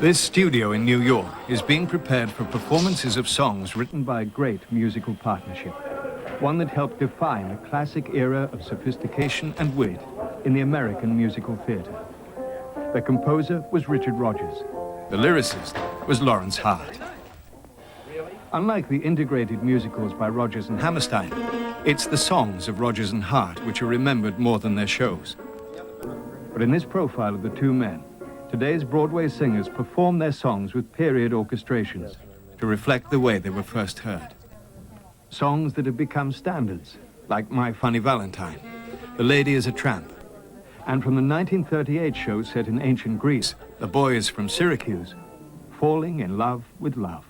This studio in New York is being prepared for performances of songs written by a great musical partnership, one that helped define a classic era of sophistication and wit in the American musical theater. The composer was Richard Rodgers. The lyricist was Lawrence Hart. Unlike the integrated musicals by Rodgers and Hammerstein, it's the songs of Rodgers and Hart which are remembered more than their shows. But in this profile of the two men, today's Broadway singers perform their songs with period orchestrations to reflect the way they were first heard. Songs that have become standards, like My Funny Valentine, The Lady is a Tramp, and from the 1938 show set in ancient Greece, The Boys from Syracuse, Falling in Love with Love.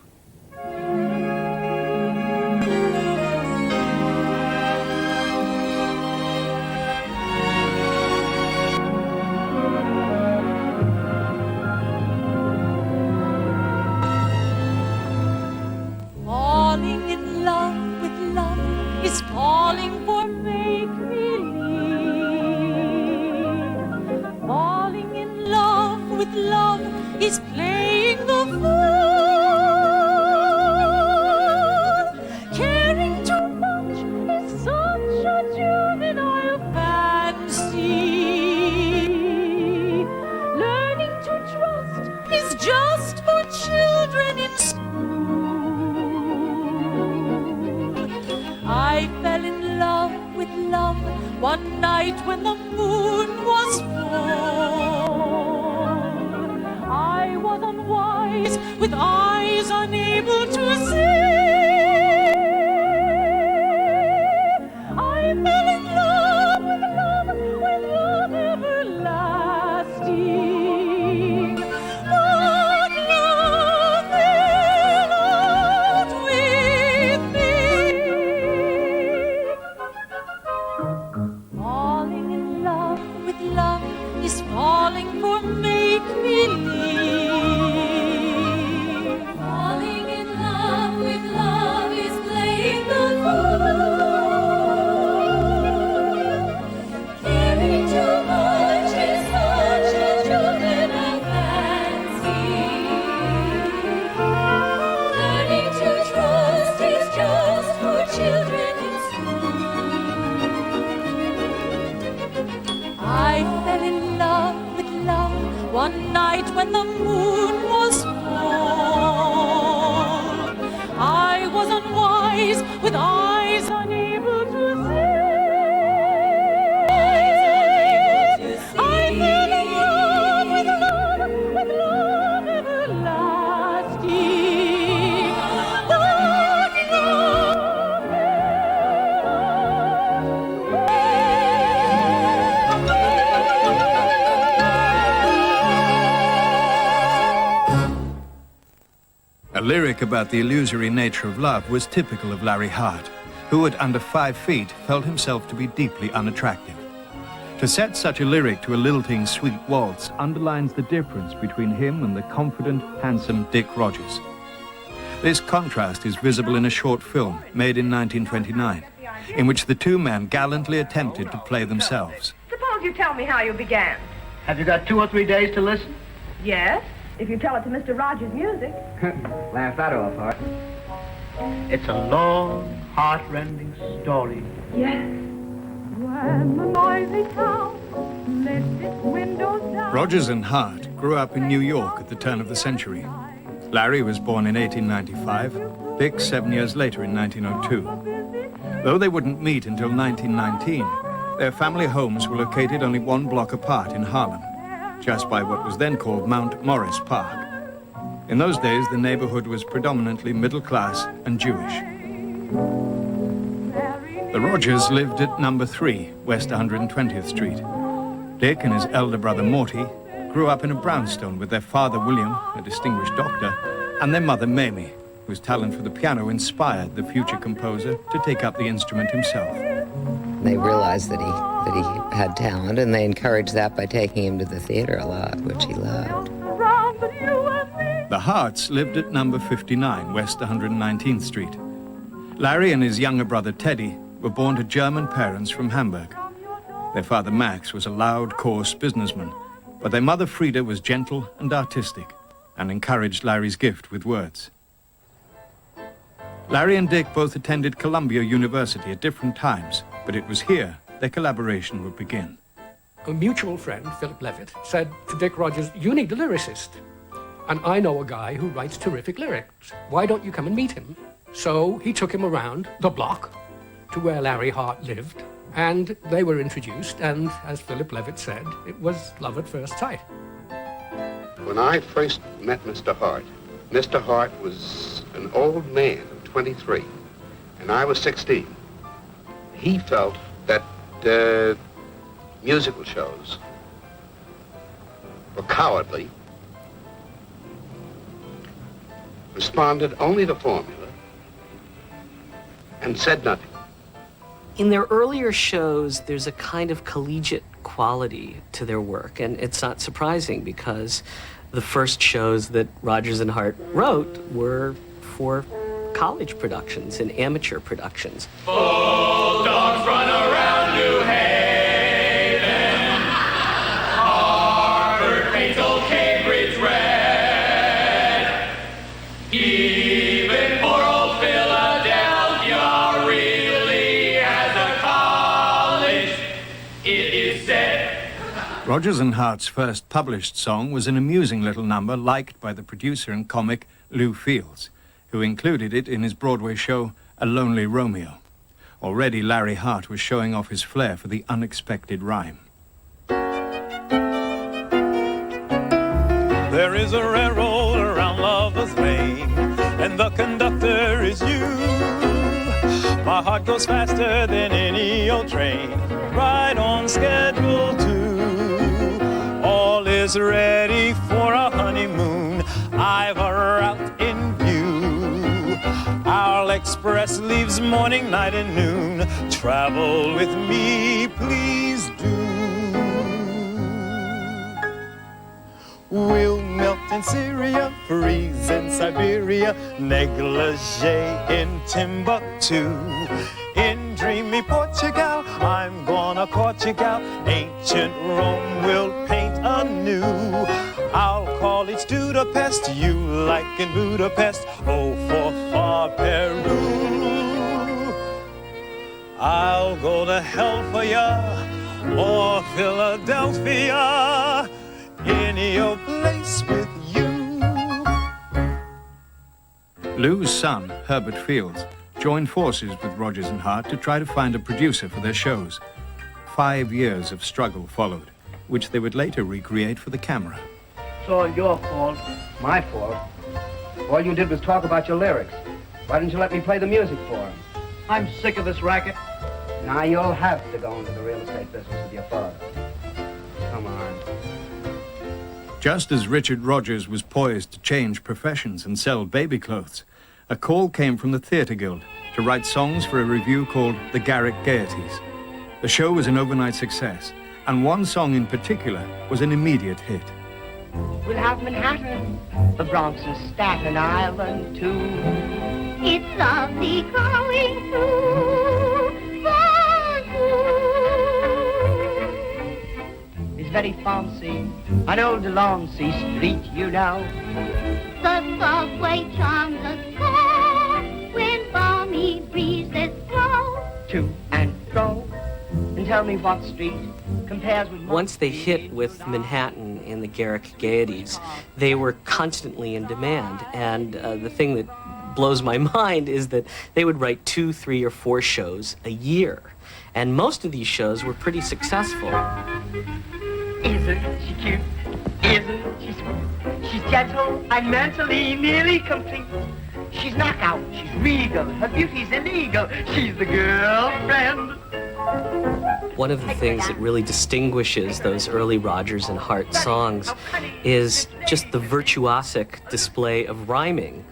Falling in love with love is falling for make-believe. Falling in love with love is playing the fool. Caring too much is such a juvenile fancy. Learning to trust is just for children in school. I fell in love with love one night when the moon was full. I was unwise with eyes unable to see. I fell in love with love everlasting. But love fell out with me. Falling in love with love is falling for make-believe. Falling in love with love is playing the fool. Caring too much is such a juvenile fancy. Learning to trust is just for children in school. I fell in love with love one night when the moon was full. I was unwise with eyes unable to see. I fell in love with love everlasting. But love A lyric about the illusory nature of love was typical of Larry Hart, who at under 5 feet felt himself to be deeply unattractive. To set such a lyric to a lilting sweet waltz underlines the difference between him and the confident, handsome Dick Rodgers. This contrast is visible in a short film made in 1929, in which the two men gallantly attempted to play themselves. Suppose you tell me how you began. Have you got 2 or 3 days to listen? Yes, if you tell it to Mr. Rogers' music. Laugh that off, Hart. It's a long, heart-rending story. Yes. When the noisy town lifts its windows down. Rodgers and Hart grew up in New York at the turn of the century. Larry was born in 1895, Dick 7 years later in 1902. Though they wouldn't meet until 1919, their family homes were located only 1 block apart in Harlem, just by what was then called Mount Morris Park. In those days, the neighborhood was predominantly middle class and Jewish. The Rodgers lived at number 3, West 120th Street. Dick and his elder brother Morty grew up in a brownstone with their father William, a distinguished doctor, and their mother Mamie, whose talent for the piano inspired the future composer to take up the instrument himself. They realized that he had talent, and they encouraged that by taking him to the theater a lot, which he loved. The Harts lived at number 59, West 119th Street. Larry and his younger brother Teddy were born to German parents from Hamburg. Their father Max was a loud, coarse businessman, but their mother Frida was gentle and artistic. and encouraged Larry's gift with words. Larry and Dick both attended Columbia University at different times, but it was here their collaboration would begin. A mutual friend, Philip Levitt, said to Dick Rogers, "You need a lyricist. And I know a guy who writes terrific lyrics. Why don't you come and meet him?" So he took him around the block to where Larry Hart lived, and they were introduced, and as Philip Levitt said, it was love at first sight. When I first met Mr. Hart was an old man of 23, and I was 16. He felt that musical shows were cowardly, responded only to formula, and said nothing. In their earlier shows, there's a kind of collegiate quality to their work, and it's not surprising because the first shows that Rogers and Hart wrote were for college productions and amateur productions. Bulldogs run around New Haven. Harvard paints old Cambridge red. Even poor old Philadelphia really has a college, it is said. Rogers and Hart's first published song was an amusing little number liked by the producer and comic Lou Fields, who included it in his Broadway show A Lonely Romeo. Already Larry Hart was showing off his flair for the unexpected rhyme. There is a railroad around Lover's Lane, and the conductor is you. My heart goes faster than any old train, right on schedule too. All is ready for a honeymoon, I've a route in view. Our express leaves morning, night, and noon. Travel with me, please do. We'll melt in Syria, freeze in Siberia, negligee in Timbuktu. In dreamy Portugal, I'm gonna court you, gal. Ancient Rome will paint anew. I'll call it Budapest, you like in Budapest. Oh, for far Peru. I'll go to hell for ya, or Philadelphia. Any old place with you. Lou's son, Herbert Fields, joined forces with Rogers and Hart to try to find a producer for their shows. 5 years of struggle followed, which they would later recreate for the camera. It's all your fault, my fault. All you did was talk about your lyrics. Why didn't you let me play the music for him? I'm sick of this racket. Now you'll have to go into the real estate business with your father. Come on. Just as Richard Rogers was poised to change professions and sell baby clothes, a call came from the Theatre Guild to write songs for a revue called The Garrick Gaieties. The show was an overnight success, and one song in particular was an immediate hit. We'll have Manhattan, the Bronx and Staten Island too. It's lovely going through for you. It's very fancy, an old Delancey Street, you know. The subway charms us all when balmy breezes blow To and fro. And tell me what street compares with... Once they hit with Manhattan and the Garrick Gaieties, they were constantly in demand. And the thing that blows my mind is that they would write 2, 3, or 4 shows a year. And most of these shows were pretty successful. Isn't she cute? Isn't she sweet? She's gentle and mentally nearly complete. She's knockout, she's regal, her beauty's illegal. She's the girlfriend. One of the things that really distinguishes those early Rogers and Hart songs is just the virtuosic display of rhyming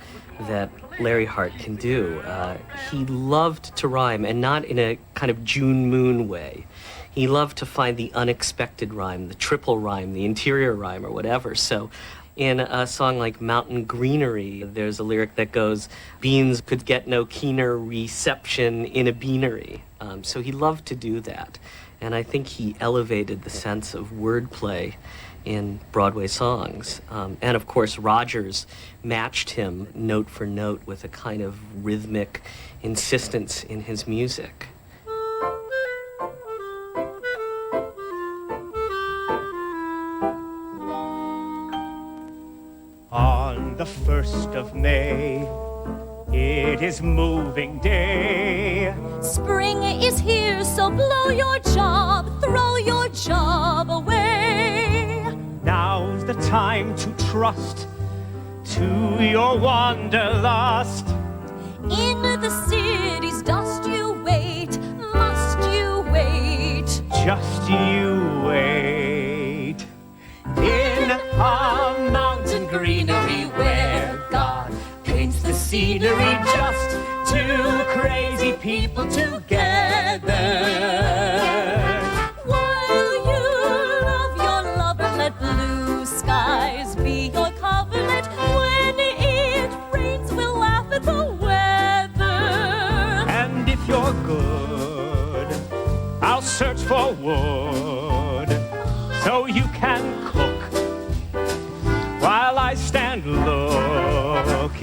that Larry Hart can do. He loved to rhyme, and not in a kind of June Moon way. He loved to find the unexpected rhyme, the triple rhyme, the interior rhyme, or whatever. So in a song like Mountain Greenery, there's a lyric that goes, beans could get no keener reception in a beanery. So he loved to do that. And I think he elevated the sense of wordplay in Broadway songs. And of course, Rogers matched him note for note with a kind of rhythmic insistence in his music. On the 1st of May, it is moving day. Spring is here, so blow your job, throw your job away. Now's the time to trust to your wanderlust. In the city's dust you wait, must you wait? Just you wait. In a mountain greenery where God paints the scenery, just two crazy people together. While you love your lover, let blue skies be your coverlet. When it rains, we'll laugh at the weather. And if you're good, I'll search for wood so you can cook while I stand looking.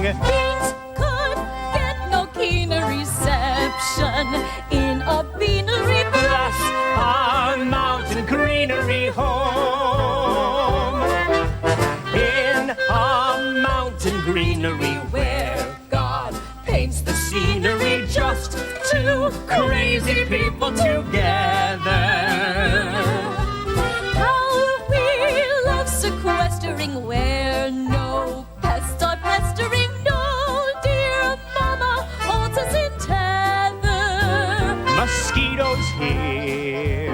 Beans could get no keener reception in a beanery, Plus our mountain greenery home. In a mountain greenery where God paints the scenery, just two crazy people together. How we love sequestering where no pests are pestering. No, dear mama holds us in tether. Mosquitoes here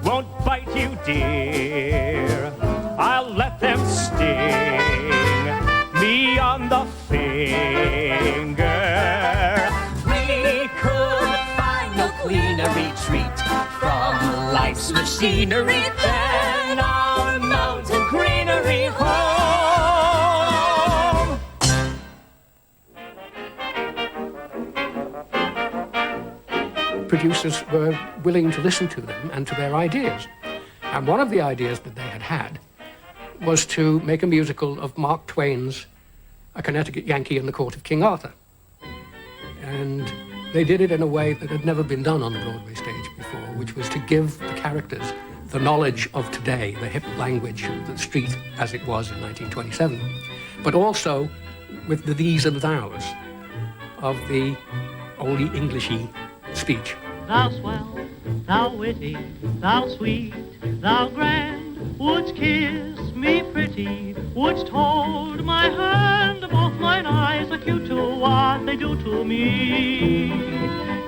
won't bite you, dear. I'll let them sting me on the finger. We could find no cleaner retreat from life's machinery than our mountain greenery home. Producers were willing to listen to them and to their ideas. And one of the ideas that they had was to make a musical of Mark Twain's A Connecticut Yankee in the Court of King Arthur. And they did it in a way that had never been done on the Broadway stage before, which was to give the characters the knowledge of today, the hip language of the street as it was in 1927, but also with the these and thous of the oldie Englishy speech. Thou swell, thou witty, thou sweet, thou grand, wouldst kiss me pretty, wouldst hold my hand, both mine eyes acute to what they do to me.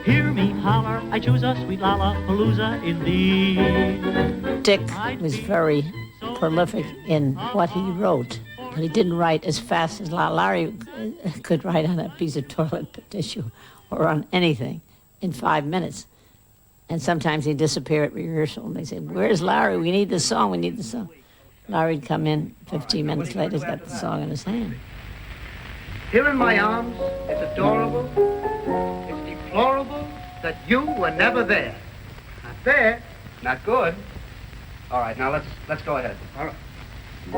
Hear me holler, I choose a sweet lollapalooza in thee. Dick was very prolific in what he wrote, but he didn't write as fast as Larry could write on a piece of toilet tissue or on anything in 5 minutes. And sometimes he'd disappear at rehearsal, and they said, "Where's Larry? We need the song, we need the song." Larry'd come in 15 minutes later, he's got the song in his hand. Here in my arms, it's adorable, it's deplorable that you were never there. Not there, not good. All right, now let's go ahead. All right.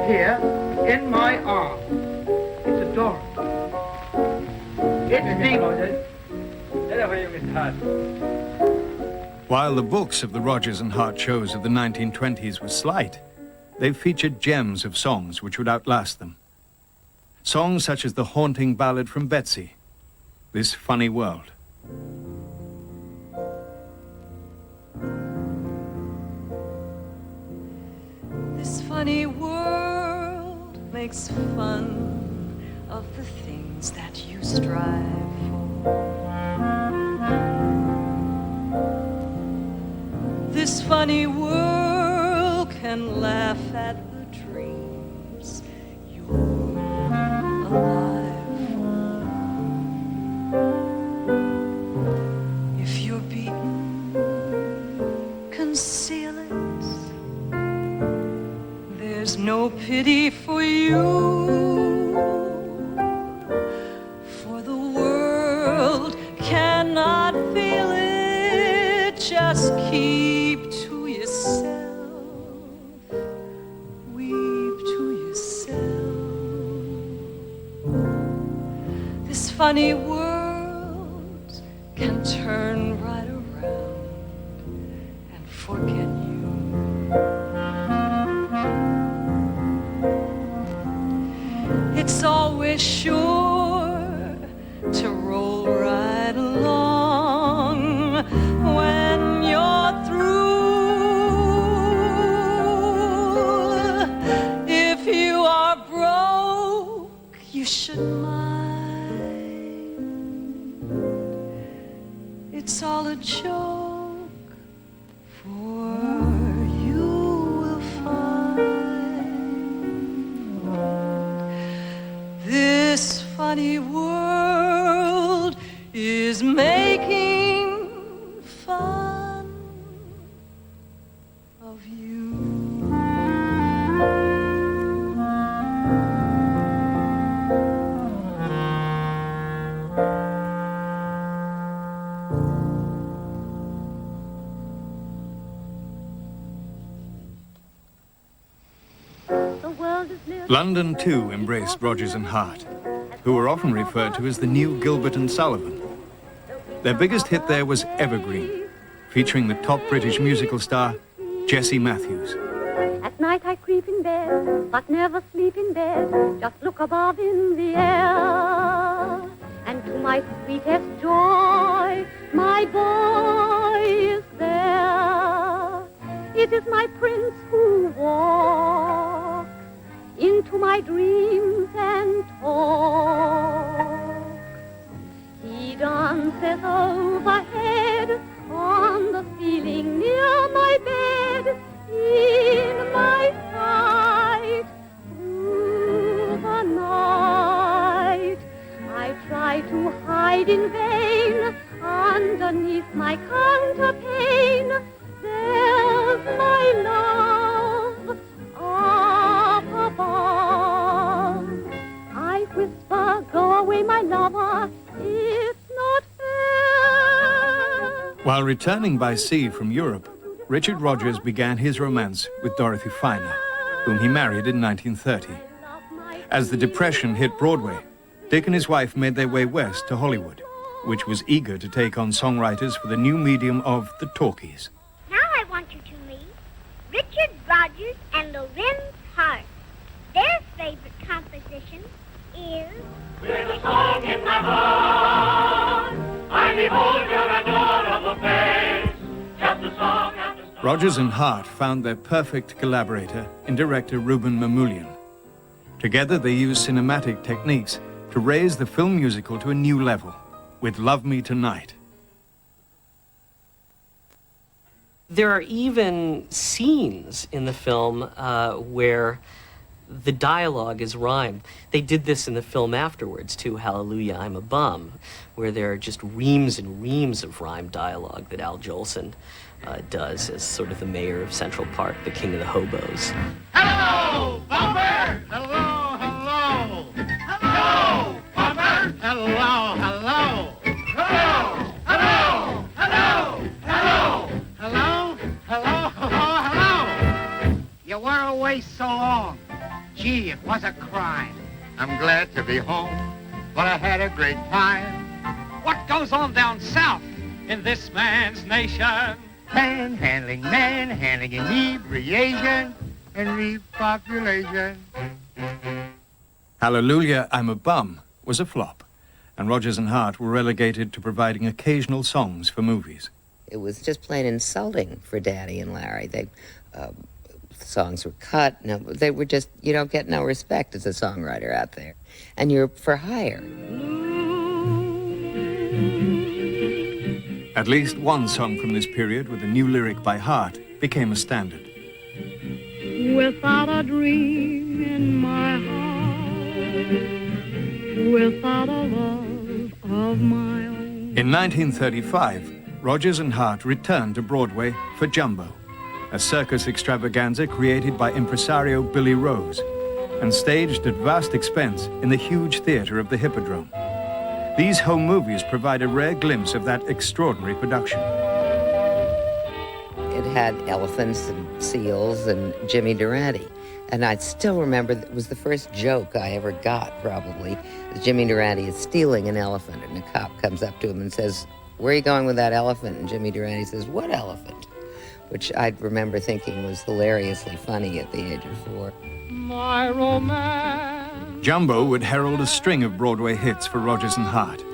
Here, in my arms, it's adorable. It's deep. While the books of the Rogers and Hart shows of the 1920s were slight, they featured gems of songs which would outlast them. Songs such as the haunting ballad from Betsy, This Funny World. This funny world makes fun of the things that you strive for. This funny world can laugh at the dreams you're alive for. If you're beaten, conceal it. There's no pity for you, for the world cannot feel it. Just keep to yourself funny world can turn right around and forget you. It's always sure to roll right along when you're through. If you are broke, you should mind. It's all a joke, for you will find this funny world is making fun of you. London, too, embraced Rodgers and Hart, who were often referred to as the new Gilbert and Sullivan. Their biggest hit there was Evergreen, featuring the top British musical star, Jessie Matthews. At night I creep in bed, but never sleep in bed, just look above in the air. And to my sweetest joy, my boy is there. It is my prince who walks into my dreams and talks. He dances overhead on the ceiling near my bed, in my sight through the night. I try to hide in vain underneath my counterpane. There's my love up above. I whisper, go away, my lover, it's not fair. While returning by sea from Europe, Richard Rodgers began his romance with Dorothy Finer, whom he married in 1930. As the Depression hit Broadway, Dick and his wife made their way west to Hollywood, which was eager to take on songwriters for the new medium of the talkies. Now I want you to meet Richard Rodgers and Lorenz Hart. Their favorite composition is... With a song in my heart, I behold your adorable face. Just a song after song. Rodgers and Hart found their perfect collaborator in director Ruben Mamoulian. Together they used cinematic techniques to raise the film musical to a new level with Love Me Tonight. There are even scenes in the film where the dialogue is rhymed. They did this in the film afterwards, too, Hallelujah, I'm a Bum, where there are just reams and reams of rhymed dialogue that Al Jolson does as sort of the mayor of Central Park, the king of the hobos. Hello, Bumper! Hello, hello! Hello, Bumper! Hello, hello! Hello, hello, hello, hello! Hello? Hello? Hello? Hello? You were away so long. Gee, it was a crime. I'm glad to be home, but I had a great time. What goes on down south? In this man's nation, Manhandling, inebriation, and repopulation. Hallelujah, I'm a Bum was a flop, and Rodgers and Hart were relegated to providing occasional songs for movies. It was just plain insulting for Daddy and Larry. Songs were cut. No, they were just, you don't get no respect as a songwriter out there. And you're for hire. At least one song from this period with a new lyric by Hart became a standard. Without a dream in my heart, without a love of my own. In 1935, Rodgers and Hart returned to Broadway for Jumbo, a circus extravaganza created by impresario Billy Rose and staged at vast expense in the huge theater of the Hippodrome. These home movies provide a rare glimpse of that extraordinary production. It had elephants and seals and Jimmy Durante And I still remember it was the first joke I ever got, probably. Jimmy Durante is stealing an elephant, and a cop comes up to him and says, "Where are you going with that elephant?" And Jimmy Durante says, "What elephant?" Which I remember thinking was hilariously funny at the age of 4. My romance. Jumbo would herald a string of Broadway hits for Rodgers and Hart,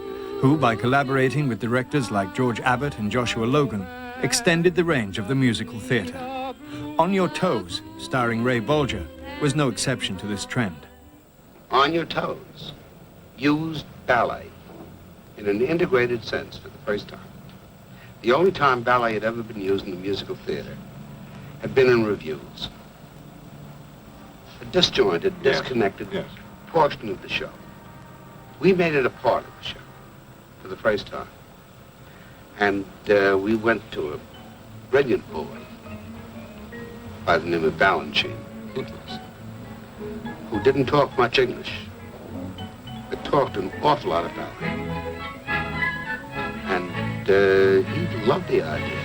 who, by collaborating with directors like George Abbott and Joshua Logan, extended the range of the musical theater. On Your Toes, starring Ray Bolger, was no exception to this trend. On Your Toes used ballet in an integrated sense for the first time. The only time ballet had ever been used in the musical theater had been in revues. A disjointed, disconnected portion of the show. We made it a part of the show for the first time. And we went to a brilliant boy by the name of Balanchine, who didn't talk much English, but talked an awful lot of ballet. And he loved the idea.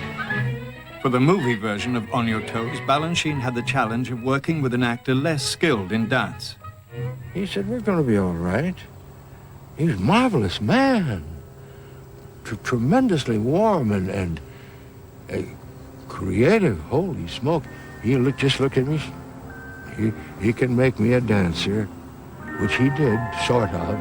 For the movie version of On Your Toes, Balanchine had the challenge of working with an actor less skilled in dance. He said, "We're going to be all right. He's a marvelous man. Tremendously warm and creative. Holy smoke. Just look at me. He can make me a dancer," which he did, sort of.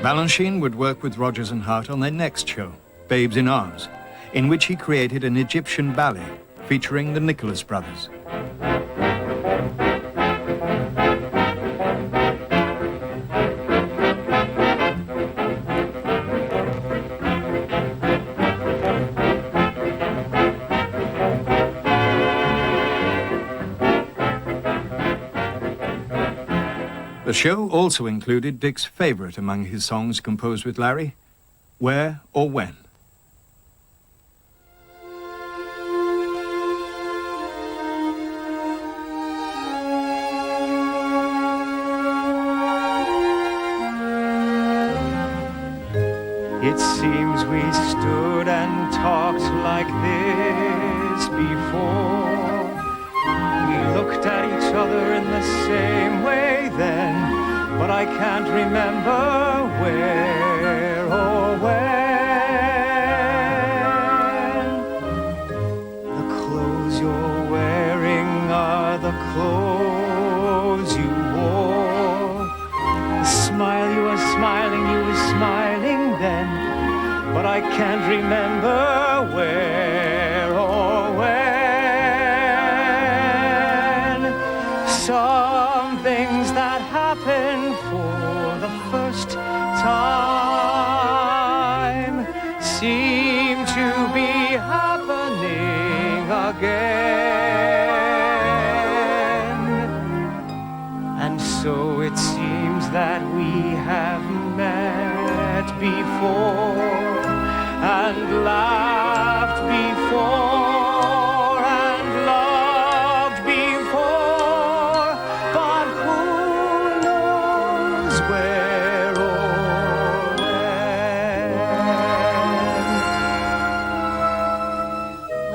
Balanchine would work with Rodgers and Hart on their next show, Babes in Arms, in which he created an Egyptian ballet featuring the Nicholas brothers. The show also included Dick's favorite among his songs composed with Larry, Where or When. It seems we stood and talked like this before. We looked at each other in the same way then, but I can't remember where or when. The clothes you're wearing are the clothes you wore. The smile you were smiling, you were smiling then, but I can't remember where or when. Some things that happen for the first time seem to be happening again. And so it seems that we have met before and laughed before and loved before, but who knows where or when.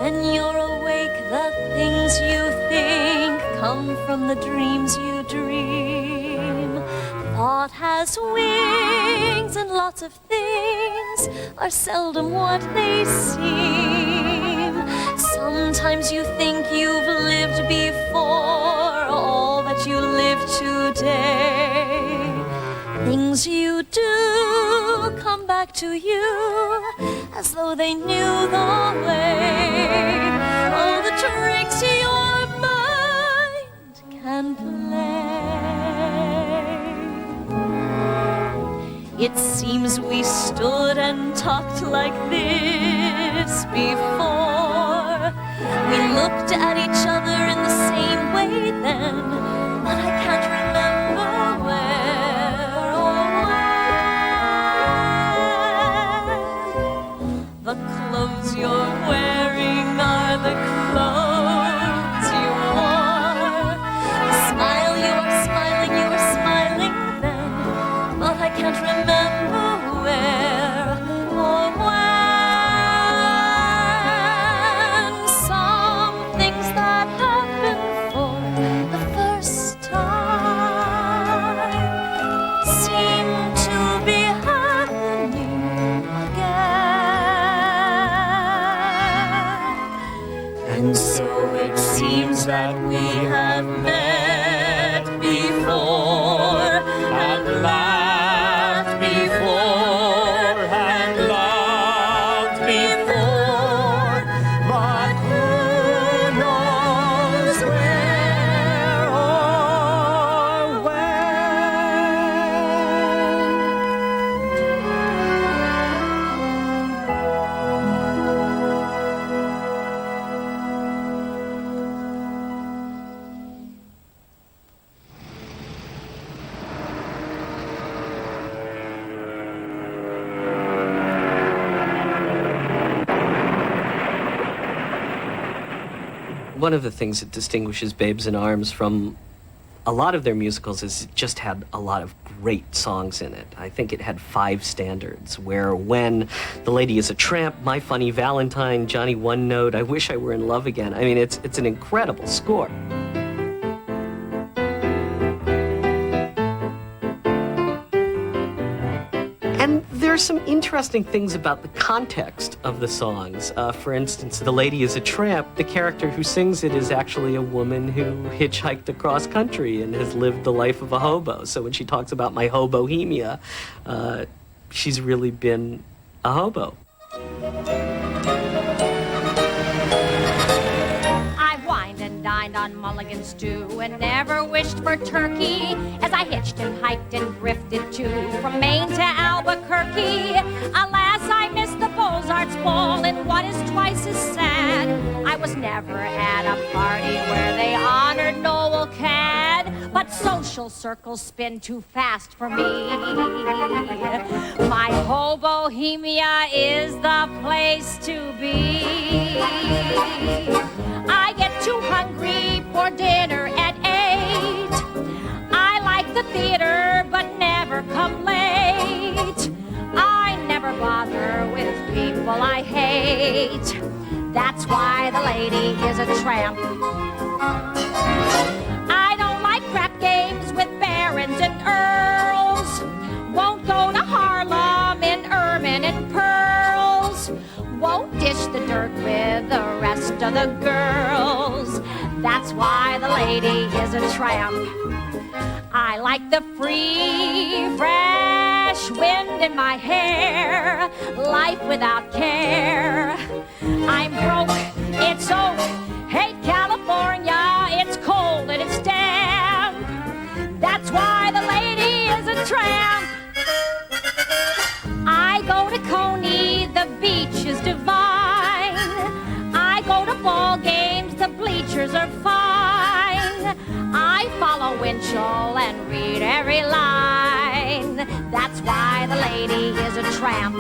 When you're awake, the things you think come from the dreams you dream. Thought has wings and lots of things are seldom what they seem. Sometimes you think you've lived before all that you live today. Things you do come back to you as though they knew the way. Oh, the tricks your mind can play. It seems we stood and talked like this before. We looked at each other in the same way then, but I can't remember where or when. The clothes you're wearing are the clothes you wore. The smile you are smiling then, but I can't remember where or when. Some things that happen for the first time seem to be happening again. And so it seems that we have met before and laughed before and loved before, but who knows where or One of the things that distinguishes Babes in Arms from a lot of their musicals is it just had a lot of great songs in it. I think it had 5 standards, where when The Lady is a Tramp, My Funny Valentine, Johnny One Note, I Wish I Were in Love Again. I mean, it's an incredible score. And there's some interesting things about the context of the songs. For instance, The Lady is a Tramp, the character who sings it is actually a woman who hitchhiked across country and has lived the life of a hobo. So when she talks about my hobohemia, she's really been a hobo. I wined and dined on mulligan stew and never wished for turkey as I hitched and hiked and drifted too from Maine to Albuquerque. Alas, I missed the Beaux-Arts ball in what is twice as sad. I was never at a party where they honored Noel Cad, but social circles spin too fast for me. My hobohemia is the place to be. I get too hungry for dinner at 8. I like the theater, but never come late. I never bother with people I hate. That's why the lady is a tramp. I don't like crap games with barons and earls. Won't go to Harlem in ermine and pearls. Won't dish the dirt with the rest of the girls. That's why the lady is a tramp. I like the free, fresh wind in my hair, life without care. I'm broke, it's oak, hate California, it's cold and it's damp. That's why the lady is a tramp. I go to Coney, the beach is divine. I go to ball games, the bleachers are fine. I follow Winchell and read every line. That's why the lady is a tramp.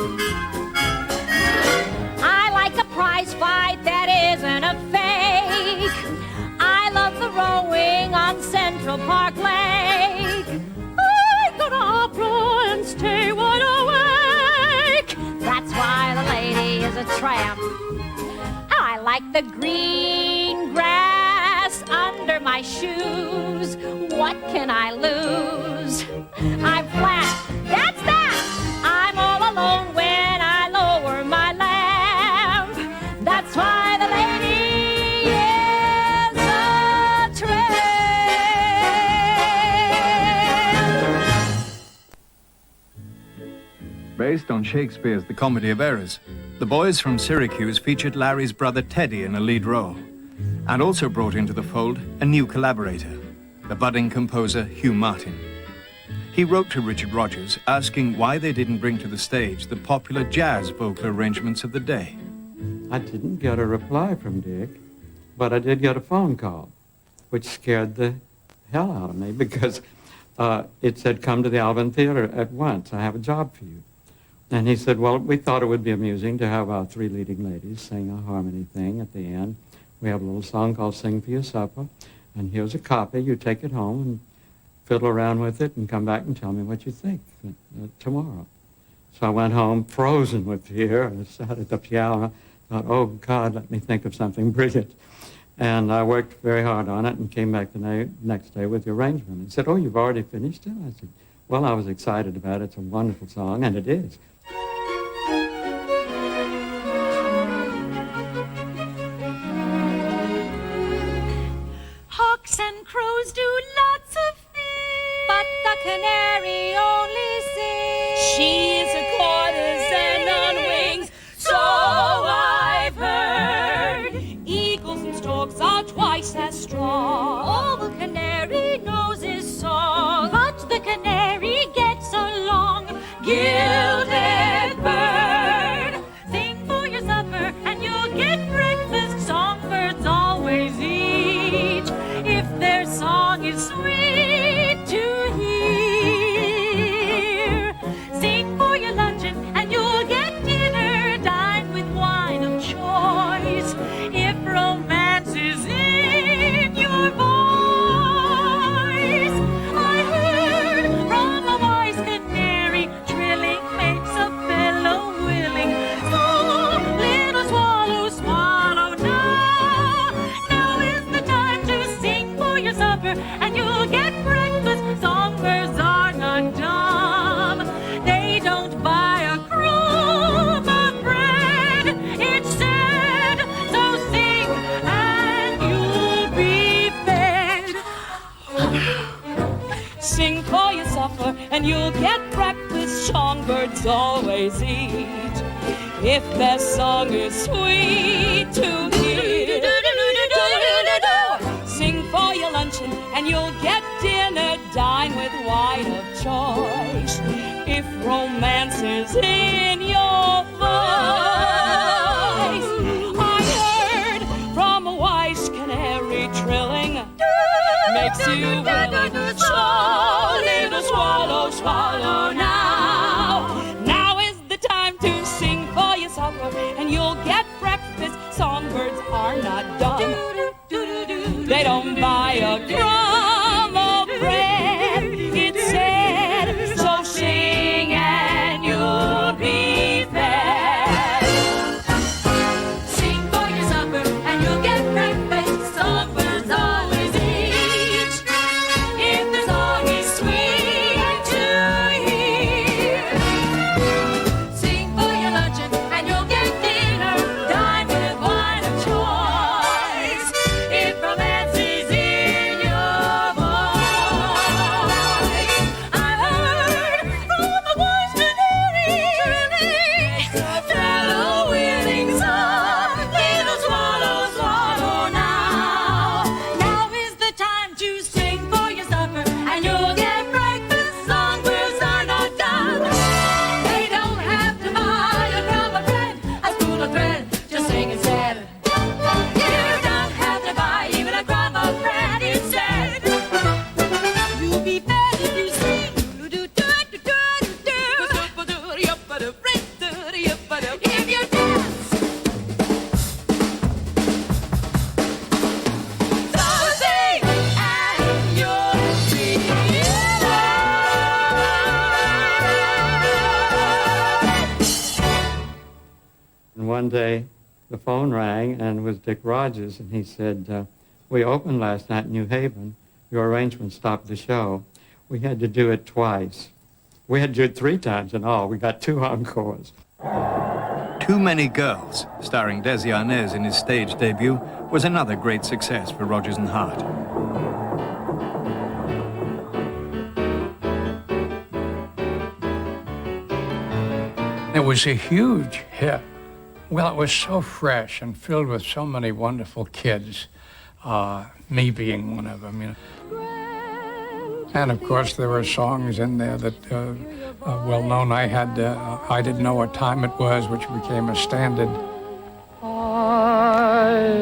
I like a prize fight that isn't a fake. I love the rowing on Central Park Lake. I go to opera and stay wide awake. That's why the lady is a tramp. I like the green grass under my shoes. What can I lose? I'm flat, that's that. I'm all alone when I lower my lamp. That's why the lady is a tramp. Based on Shakespeare's The Comedy of Errors, the boys from Syracuse featured Larry's brother Teddy in a lead role, and also brought into the fold a new collaborator, the budding composer Hugh Martin. He wrote to Richard Rodgers asking why they didn't bring to the stage the popular jazz vocal arrangements of the day. I didn't get a reply from Dick, but I did get a phone call, which scared the hell out of me because it said, come to the Alvin Theater at once. I have a job for you. And he said, well, we thought it would be amusing to have our three leading ladies sing a harmony thing at the end. We have a little song called Sing for Your Supper, and here's a copy. You take it home and fiddle around with it and come back and tell me what you think tomorrow. So I went home frozen with fear, and I sat at the piano. Thought, oh, God, let me think of something brilliant. And I worked very hard on it and came back the next day with the arrangement. He said, oh, you've already finished it? I said, well, I was excited about it. It's a wonderful song, and it is. Hawks and crows do lots of things, but the canary only sings. She is a courtesan on wings, so I've heard. Eagles and storks are twice as strong. All the canary knows is song, but the canary gets along. Gilded bird, sing for your supper and you'll get breakfast. Songbirds always eat if their song is sweet to hear. Sing for your luncheon and you'll get dinner. Dine with wine of choice if romance is in your voice. I heard from a wise canary, trilling makes a fellow willing. So little swallow, swallow now. Now is the time to sing for your supper and you'll get breakfast. Songbirds are not dumb. They don't buy a crumb of bread. It's said, so sing and you'll be fed. Sing for your supper and you'll get breakfast. Songbirds always eat if their song is sweet to hear. Sing for your luncheon and you'll get dinner. Dine with wine of choice if romance is in your voice. I heard from a wise canary, trilling makes you willing. So little swallow, swallow now. Now is the time to sing for your supper and you'll get breakfast. Songbirds are not dumb. They don't buy a crumb of bread. It's said, so sing and you'll be fed. Sing for your supper and you'll get breakfast. Songbirds always eat if the song is sweet to hear. Sing for your luncheon and you'll get dinner. Dine with wine of choice if romance is in your voice. I've heard from a wise canary, fellow willing song. Little swallow, swallow now. Now is the time to sing for your supper and you'll get breakfast. Songbirds are not dumb. They don't have to buy a crumb of bread, a spool of thread. Just sing instead. You don't have to buy even a crumb of bread instead. You'll be fed if you sing. If you dance. So sing and you'll be And one day, the phone rang, and it was Dick Rogers, and he said, we opened last night in New Haven. Your arrangement stopped the show. We had to do it twice. We had to do it 3 times in all. We got 2 encores. Too Many Girls, starring Desi Arnaz in his stage debut, was another great success for Rodgers and Hart. It was a huge hit. Well, it was so fresh and filled with so many wonderful kids, me being one of them, you know. And of course, there were songs in there that, well known. I had, I Didn't Know What Time It Was, which became a standard.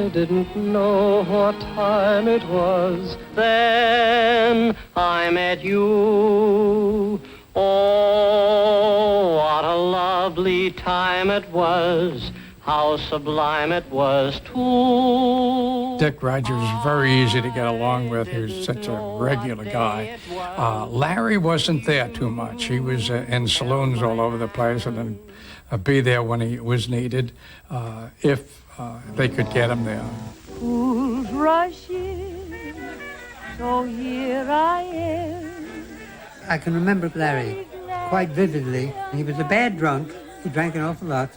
I didn't know what time it was. Then I met you. Oh, what a lovely time it was. How sublime it was, too. Dick Rogers was very easy to get along with. He was such a regular guy. Larry wasn't there too much. He was in saloons all over the place and then be there when he was needed, if they could get him there. Fools rush in, so here I am. I can remember Larry quite vividly. He was a bad drunk. He drank an awful lot.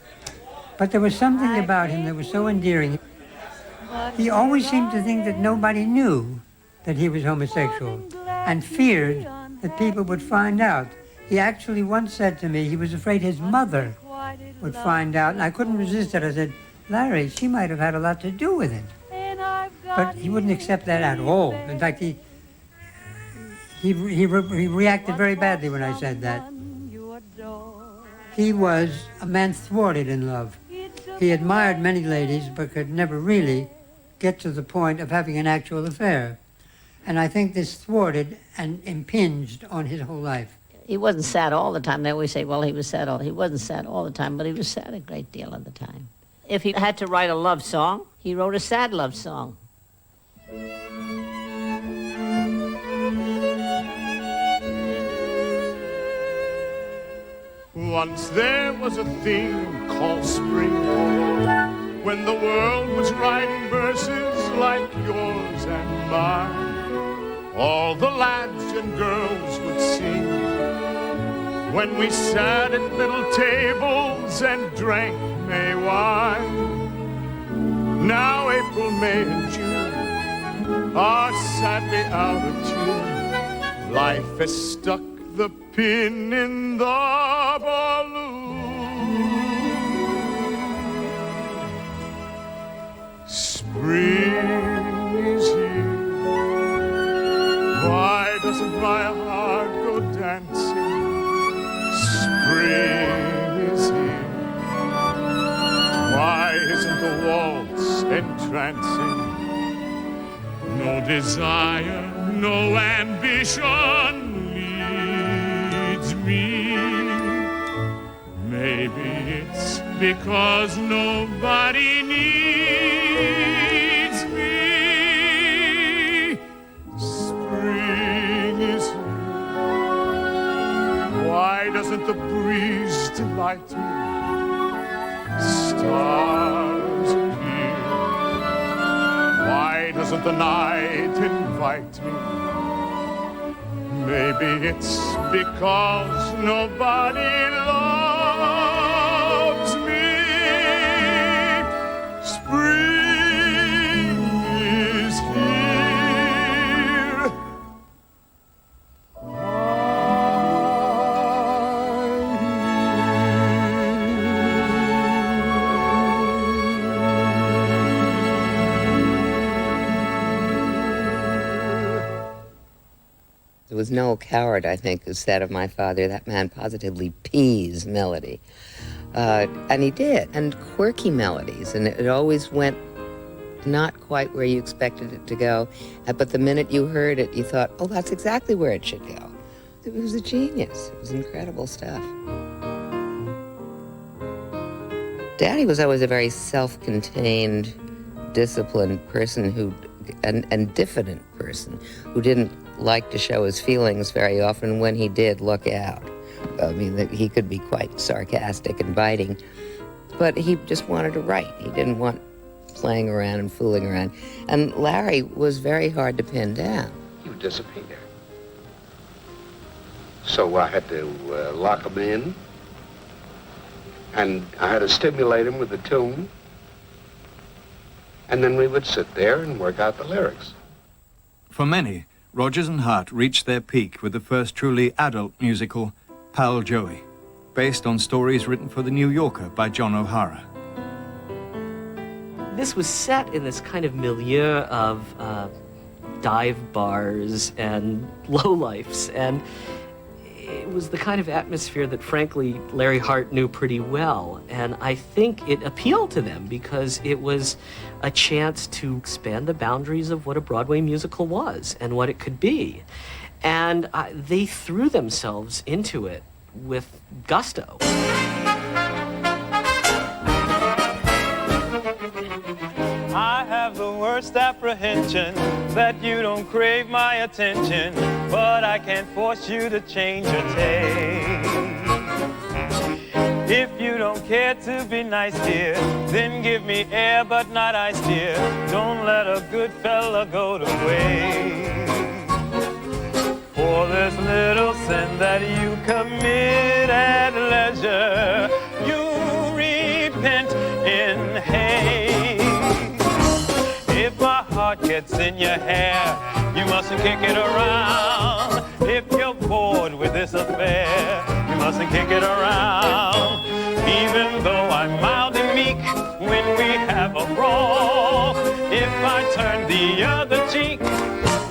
But there was something about him that was so endearing. He always seemed to think that nobody knew that he was homosexual and feared that people would find out. He actually once said to me he was afraid his mother would find out, and I couldn't resist it. I said, Larry, she might have had a lot to do with it. But he wouldn't accept that at all. In fact, he reacted very badly when I said that. He was a man thwarted in love. He admired many ladies, but could never really get to the point of having an actual affair. And I think this thwarted and impinged on his whole life. He wasn't sad all the time. They always say, well, he was sad all. He wasn't sad all the time, but he was sad a great deal of the time. If he had to write a love song, he wrote a sad love song. Once there was a thing called spring, when the world was writing verses like yours and mine. All the lads and girls would sing when we sat at little tables and drank May wine. Now April, May, and June are sadly out of tune. Life has stuck the pin in the balloon. Spring is here. Why doesn't my heart go dancing? Spring is here. Why isn't the waltz entrancing? No desire, no ambition me. Maybe it's because nobody needs me. Spring is here. Why doesn't the breeze delight me? Stars appear. Why doesn't the night invite me? Maybe it's because nobody loves me. Spring is here. There was Noel Coward, I think, who said of my father, that man positively pees melody. And he did, and quirky melodies, and it always went not quite where you expected it to go, but the minute you heard it, you thought, oh, that's exactly where it should go. It was a genius. It was incredible stuff. Daddy was always a very self-contained, disciplined person and diffident person who didn't like to show his feelings very often. When he did, look out. I mean, he could be quite sarcastic and biting, but he just wanted to write. He didn't want playing around and fooling around. And Larry was very hard to pin down. He would disappear. So I had to lock him in, and I had to stimulate him with the tune, and then we would sit there and work out the lyrics. For many, Rogers and Hart reached their peak with the first truly adult musical, Pal Joey, based on stories written for The New Yorker by John O'Hara. This was set in this kind of milieu of dive bars and lowlifes, and it was the kind of atmosphere that, frankly, Larry Hart knew pretty well. And I think it appealed to them because it was a chance to expand the boundaries of what a Broadway musical was and what it could be. And they threw themselves into it with gusto. I have the worst apprehension that you don't crave my attention, but I can't force you to change your taste. If you don't care to be nice, dear, then give me air but not ice, dear. Don't let a good fella go to waste. For this little sin that you commit at leisure, you repent in haste. If my heart gets in your hair, you mustn't kick it around. If you're bored with this affair, you mustn't kick it around. Even though I'm mild and meek when we have a brawl, if I turn the other cheek,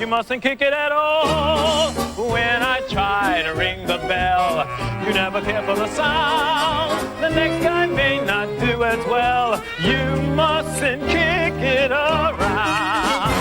you mustn't kick it at all. When I try to ring the bell, you never care for the sound. The next guy may not do as well. You mustn't kick it around.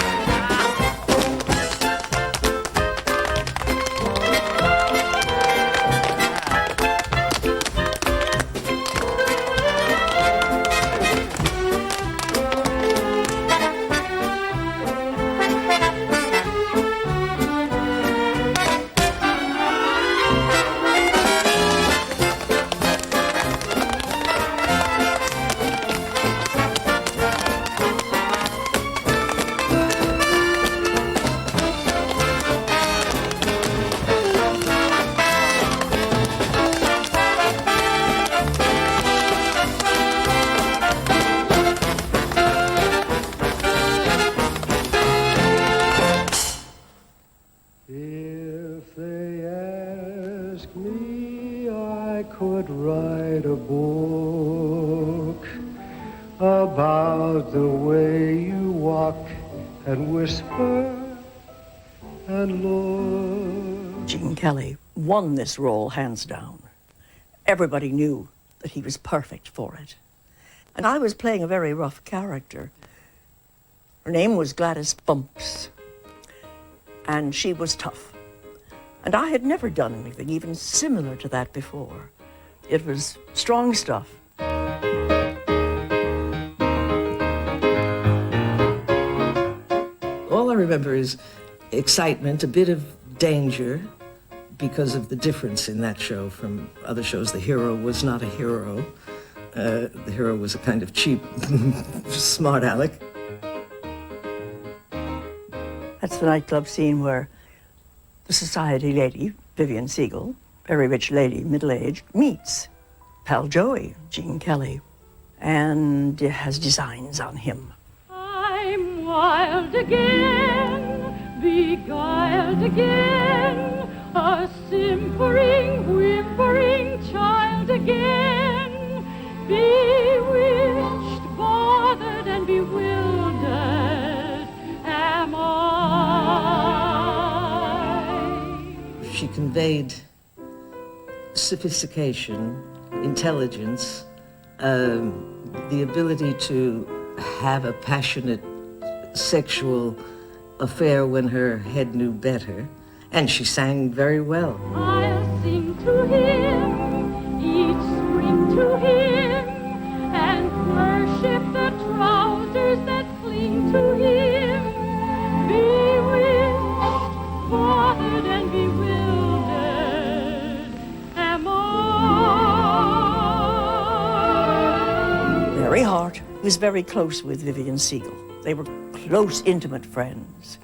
If they ask me, I could write a book about the way you walk and whisper and look. Gene Kelly won this role hands down. Everybody knew that he was perfect for it. And I was playing a very rough character. Her name was Gladys Bumps. And she was tough. And I had never done anything even similar to that before. It was strong stuff. All I remember is excitement, a bit of danger, because of the difference in that show from other shows. The hero was not a hero. The hero was a kind of cheap, smart aleck. That's the nightclub scene where the society lady, Vivian Siegel, very rich lady, middle-aged, meets pal Joey, Gene Kelly, and has designs on him. I'm wild again, beguiled again, a simpering, whimpering child again, bewitched, bothered, and bewildered am I. She conveyed sophistication, intelligence, the ability to have a passionate sexual affair when her head knew better, and she sang very well. I'll sing to him, each spring to him, and worship the trousers that cling to him. Bewitched, bothered, and bewildered am I. Larry Hart was very close with Vivian Siegel. They were close, intimate friends.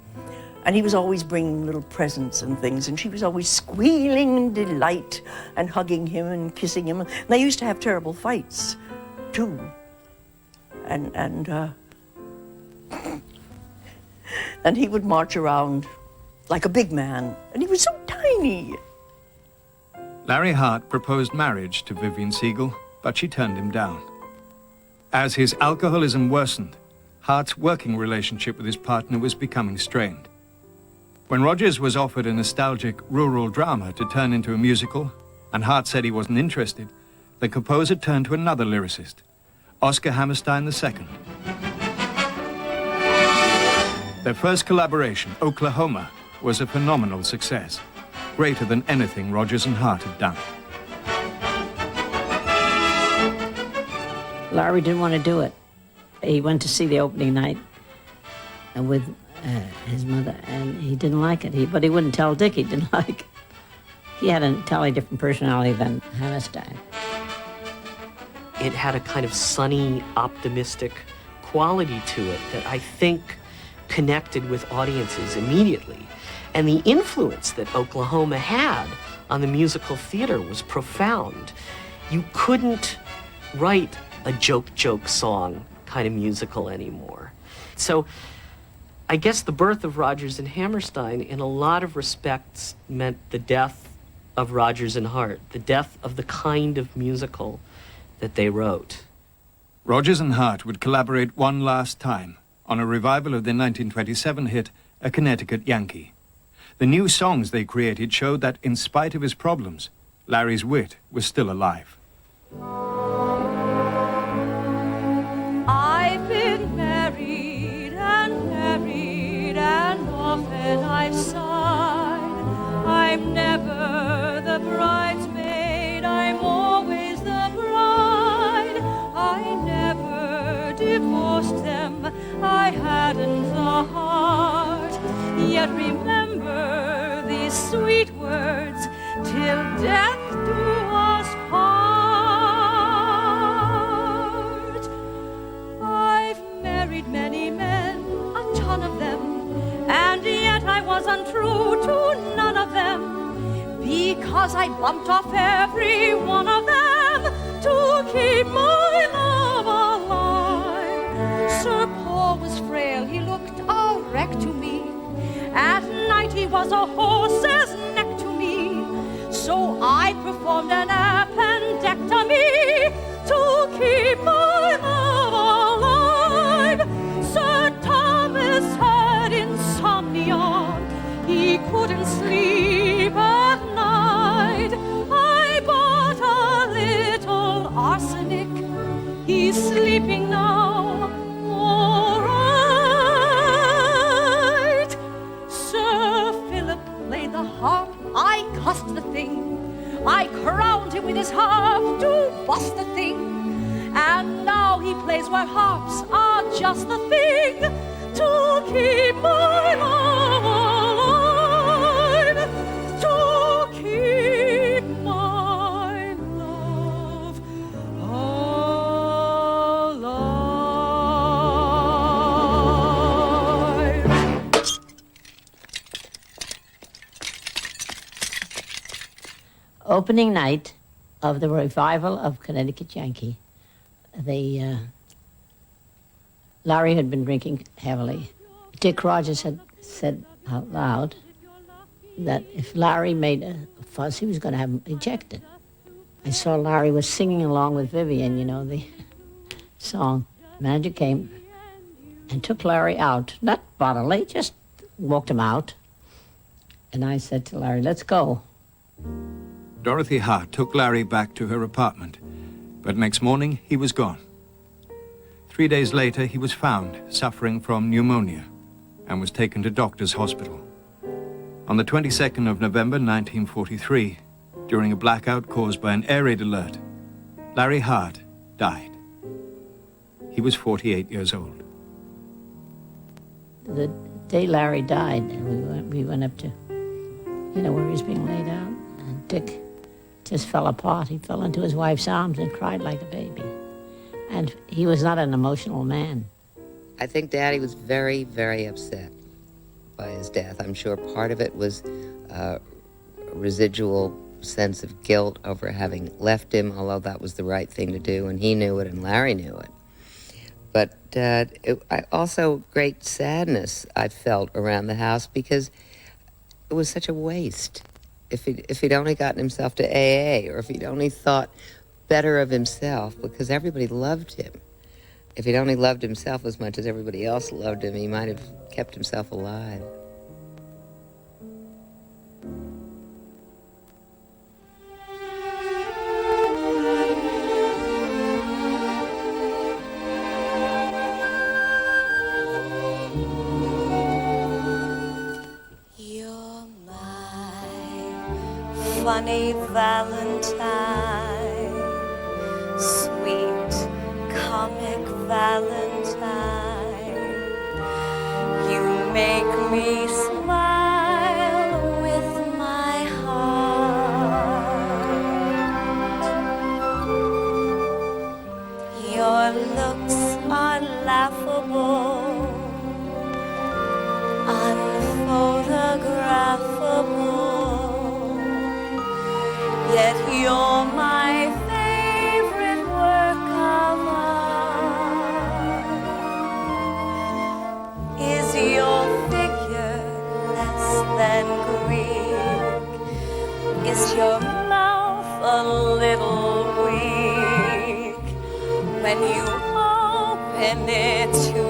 And he was always bringing little presents and things, and she was always squealing in delight and hugging him and kissing him. And they used to have terrible fights, too. And he would march around like a big man, and he was so tiny. Larry Hart proposed marriage to Vivian Siegel, but she turned him down. As his alcoholism worsened, Hart's working relationship with his partner was becoming strained. When Rogers was offered a nostalgic rural drama to turn into a musical, and Hart said he wasn't interested, the composer turned to another lyricist, Oscar Hammerstein II. Their first collaboration, Oklahoma, was a phenomenal success, greater than anything Rogers and Hart had done. Larry didn't want to do it. He went to see the opening night with his mother, and he didn't like it. But he wouldn't tell Dick he didn't like it. He had an entirely different personality than Hammerstein. It had a kind of sunny, optimistic quality to it that I think connected with audiences immediately. And the influence that Oklahoma had on the musical theater was profound. You couldn't write a joke song kind of musical anymore. So I guess the birth of Rodgers and Hammerstein in a lot of respects meant the death of Rodgers and Hart, the death of the kind of musical that they wrote. Rodgers and Hart would collaborate one last time on a revival of their 1927 hit, A Connecticut Yankee. The new songs they created showed that in spite of his problems, Larry's wit was still alive. I've been married and often I've sighed. I'm never the bridesmaid, I'm always the bride. I never divorced them, I hadn't the heart. Yet remember these sweet words, till death do us part. I've married many men, a ton of them, and yet I was untrue to none of them, because I bumped off every one of them to keep my love alive. Sir Paul was frail, he looked a wreck to me. At night he was a horse's neck to me. So I performed an appendectomy to keep my love alive. Sir Thomas had insomnia, he couldn't sleep at night. I bought a little arsenic, he's sleeping now, all right. Sir Philip played the harp, I cussed the thing. I crowned him with his harp to bust the thing. And now he plays where harps are just the thing to keep my love alive, to keep my love alive. Opening night of the revival of Connecticut Yankee, Larry had been drinking heavily. Dick Rodgers had said out loud that if Larry made a fuss, he was going to have him ejected. I saw Larry was singing along with Vivian, you know, the song. Manager came and took Larry out, not bodily, just walked him out. And I said to Larry, let's go. Dorothy Hart took Larry back to her apartment, but next morning he was gone. 3 days later, he was found suffering from pneumonia and was taken to Doctors' Hospital. On the 22nd of November 1943, during a blackout caused by an air raid alert, Larry Hart died. He was 48 years old. The day Larry died, we went up to, you know, where he was being laid out, and Dick just fell apart. He fell into his wife's arms and cried like a baby. And he was not an emotional man. I think Daddy was very, very upset by his death. I'm sure part of it was a residual sense of guilt over having left him, although that was the right thing to do, and he knew it and Larry knew it. But also great sadness I felt around the house because it was such a waste. If he'd only gotten himself to AA, or if he'd only thought better of himself, because everybody loved him. If he'd only loved himself as much as everybody else loved him, he might have kept himself alive. funny Valentine, sweet comic Valentine. You make me smile with my heart. Your looks are laughable, unphotographable, yet you're my favorite work of art. Is your figure less than Greek? Is your mouth a little weak when you open it to